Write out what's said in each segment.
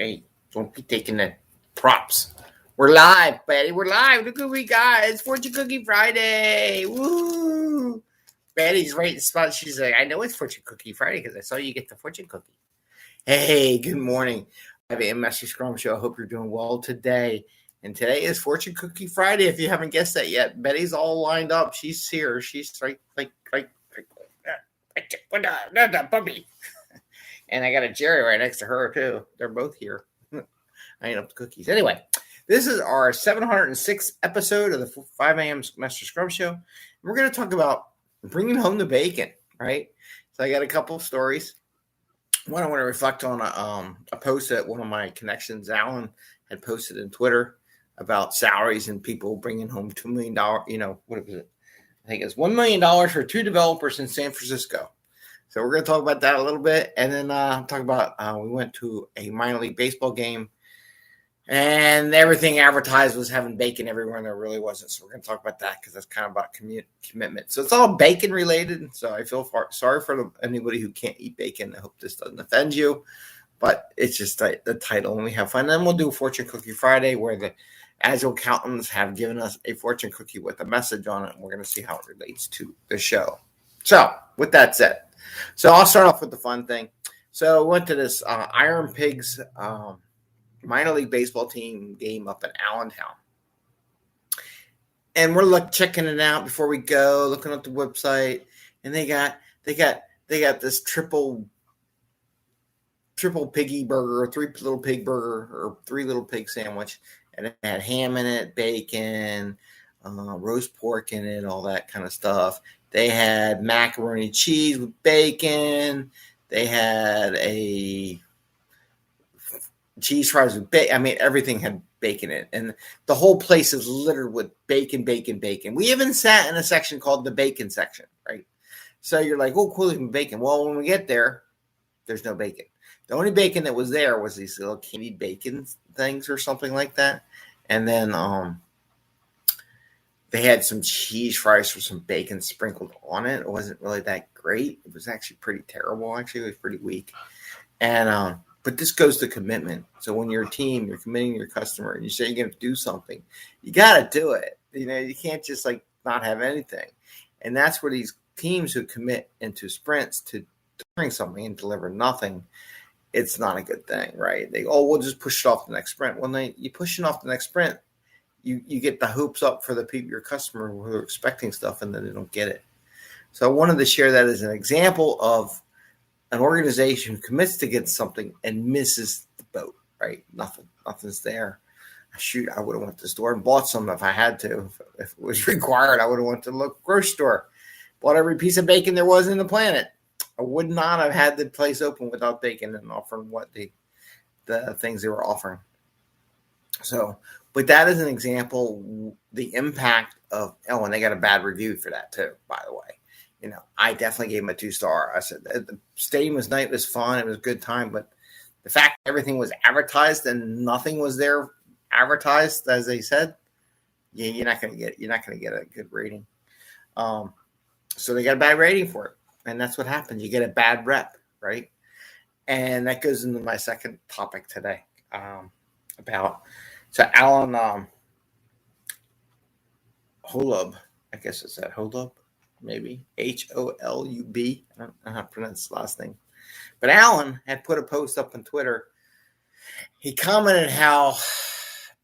Hey, don't be taking the props. We're live, Betty. We're live. Look who we got. It's Fortune Cookie Friday. Woo! Betty's right in the spot. She's like, I know it's Fortune Cookie Friday because I saw you get the fortune cookie. Hey, good morning. I have a Mester Scrum Show. I hope you're doing well today. And today is Fortune Cookie Friday. If you haven't guessed that yet, Betty's all lined up. She's here. She's like the puppy. And I got a Jerry right next to her, too. They're both here. I ain't up the cookies. Anyway, this is our 706th episode of the 5 a.m. Mester Scrum Show. We're going to talk about bringing home the bacon, right? So I got a couple of stories. One, I want to reflect on a post that one of my connections, Allen, had posted in Twitter about salaries and people bringing home $2 million. What was it? I think it's $1 million for 2 developers in San Francisco. So we're going to talk about that a little bit. And then talk about we went to a minor league baseball game. And everything advertised was having bacon everywhere, and there really wasn't. So we're going to talk about that because that's kind of about commitment. So it's all bacon related. So I feel sorry for anybody who can't eat bacon. I hope this doesn't offend you. But it's just the title, and we have fun. And then we'll do Fortune Cookie Friday, where the Agile accountants have given us a fortune cookie with a message on it, and we're going to see how it relates to the show. So with that said, so I'll start off with the fun thing. So I went to this Iron Pigs minor league baseball team game up in Allentown. And we're checking it out before we go, looking at the website, and they got this triple piggy burger, 3 little pig burger, or 3 little pig sandwich, and it had ham in it, bacon, roast pork in it, all that kind of stuff. They had macaroni cheese with bacon. They had a cheese fries with bacon. I mean, everything had bacon in it. And the whole place is littered with bacon, bacon, bacon. We even sat in a section called the bacon section, right? So you're like, oh, cool, there's bacon. Well, when we get there, there's no bacon. The only bacon that was there was these little candied bacon things or something like that. And then they had some cheese fries with some bacon sprinkled on it. It wasn't really that great. It was actually pretty terrible. Actually, it was pretty weak. And but this goes to commitment. So when you're a team, you're committing to your customer, and you say you're going to do something, you got to do it. You can't just not have anything. And that's where these teams who commit into sprints to doing something and deliver nothing, it's not a good thing, right? We'll just push it off the next sprint. When you push it off the next sprint, you get the hopes up for the people, your customer, who are expecting stuff, and then they don't get it. So I wanted to share that as an example of an organization who commits to get something and misses the boat, right? Nothing's there. Shoot, I would have went to the store and bought some if I had to. If it was required, I would have went to the local grocery store, bought every piece of bacon there was in the planet. I would not have had the place open without bacon and offering what the things they were offering. So, but that is an example, the impact of, and they got a bad review for that too, by the way. I definitely gave him a 2-star. I said the stadium was nice, it was fun, it was a good time, but the fact that everything was advertised and nothing was there advertised, as they said, you're not going to get a good rating. So they got a bad rating for it, and that's what happens. You get a bad rep, right? And that goes into my second topic today so Allen Holub, I guess it's that Holub. Maybe Holub. I don't know how to pronounce his last name. But Allen had put a post up on Twitter. He commented how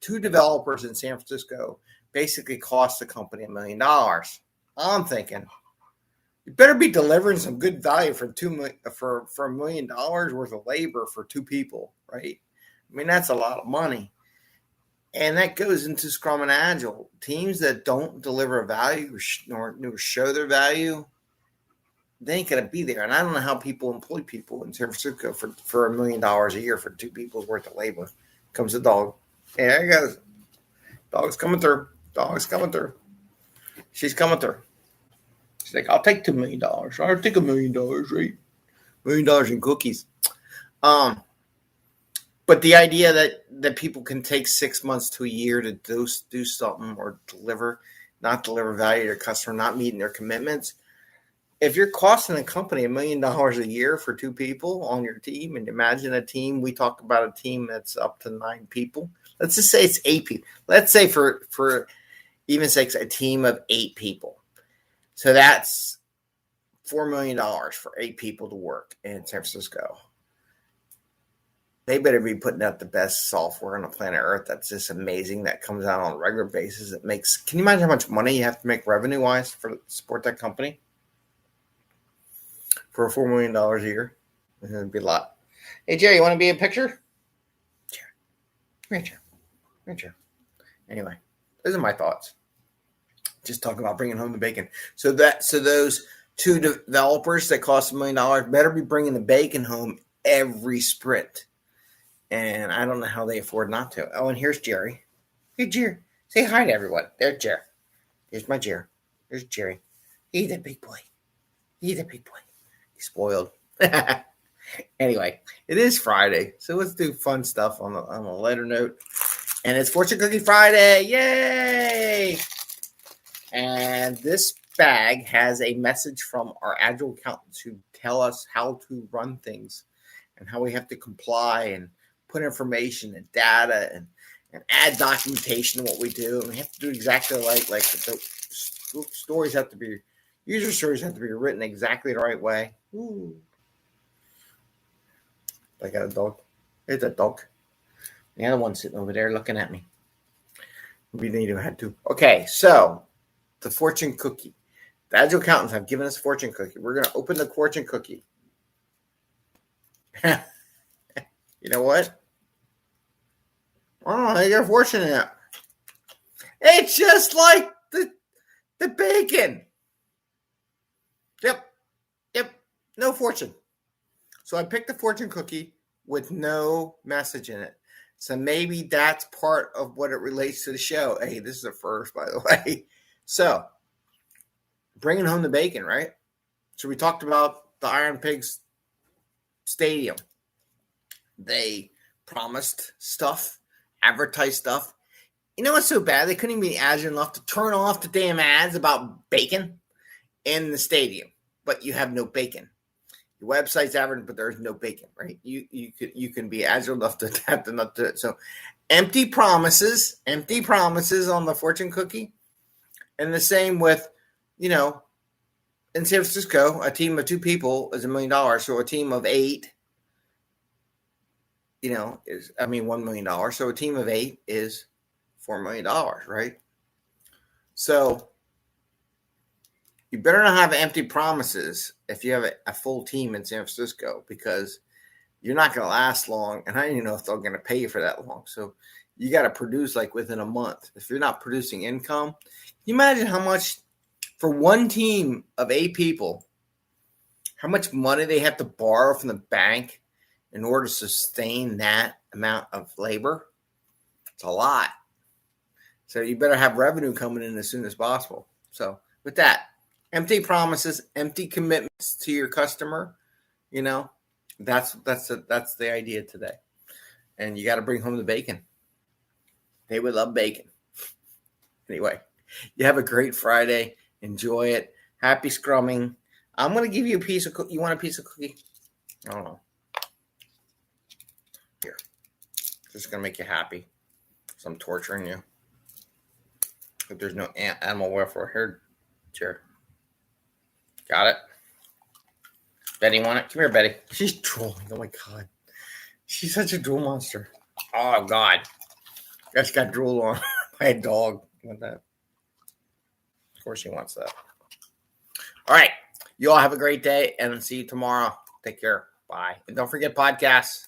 2 developers in San Francisco basically cost the company $1 million. I'm thinking, you better be delivering some good value for $1 million worth of labor for 2 people, right? I mean, that's a lot of money. And that goes into Scrum and Agile. Teams that don't deliver value nor show their value, they ain't going to be there. And I don't know how people employ people in San Francisco for $1 million a year for 2 people's worth of labor. Comes the dog. Hey, there he goes. Dog's coming through. She's coming through. She's like, I'll take $2 million. I'll take $1 million, right? $1 million in cookies. But the idea that people can take 6 months to a year to do something or not deliver value to their customer, not meeting their commitments, if you're costing a company $1 million a year for 2 people on your team, and imagine a team, we talk about a team that's up to 9 people. Let's just say it's 8 people. Let's say for even sakes, a team of 8 people. So that's $4 million for 8 people to work in San Francisco. They better be putting out the best software on the planet Earth. That's just amazing. That comes out on a regular basis. It makes. Can you imagine how much money you have to make revenue wise to support that company? For $4 million a year, it'd be a lot. Hey Jerry, you want to be in a picture? Jerry, come here, Jerry. Anyway, those are my thoughts. Just talking about bringing home the bacon. So those 2 developers that cost $1 million better be bringing the bacon home every sprint. And I don't know how they afford not to. Oh, and here's Jerry. Hey, Jerry. Say hi to everyone. There's Jerry. Here's my Jerry. There's Jerry. He's a big boy. He's spoiled. Anyway, it is Friday. So let's do fun stuff on a lighter note. And it's Fortune Cookie Friday. Yay! And this bag has a message from our Agile accountants who tell us how to run things and how we have to comply and put information and data and add documentation to what we do. And we have to do exactly like the stories have to be, user stories have to be written exactly the right way. Ooh. I got a dog. There's a dog. The other one's sitting over there looking at me. We need to have to. Okay, so the fortune cookie. The Agile accountants have given us a fortune cookie. We're going to open the fortune cookie. You know what? Oh, you're fortunate. It's just like the bacon. Yep. No fortune. So I picked the fortune cookie with no message in it. So maybe that's part of what it relates to the show. Hey, this is a first, by the way. So bringing home the bacon, right? So we talked about the Iron Pigs Stadium. They promised stuff, advertised stuff. You know what's so bad? They couldn't even be agile enough to turn off the damn ads about bacon in the stadium, but you have no bacon. Your website's advertising, but there's no bacon, right? You can be agile enough to adapt enough to it. So empty promises on the fortune cookie. And the same with, in San Francisco, a team of 2 people is $1 million. So a team of 8, is $1 million. So a team of 8 is $4 million, right? So you better not have empty promises if you have a full team in San Francisco, because you're not going to last long. And I don't even know if they're going to pay you for that long. So you got to produce like within a month. If you're not producing income, can you imagine how much for one team of 8 people, how much money they have to borrow from the bank in order to sustain that amount of labor? It's a lot. So you better have revenue coming in as soon as possible. So with that, empty promises, empty commitments to your customer, that's the idea today. And you got to bring home the bacon. They would love bacon. Anyway, you have a great Friday. Enjoy it. Happy scrumming. I'm going to give you a piece of cookie. You want a piece of cookie? I don't know. Here. Just going to make you happy. So I'm torturing you. If there's no animal welfare here, Jared. Got it? Betty want it? Come here, Betty. She's drooling. Oh, my God. She's such a drool monster. Oh, God. That's got drool on by a dog. Want that? Of course she wants that. All right. You all have a great day, and see you tomorrow. Take care. Bye. And don't forget podcasts.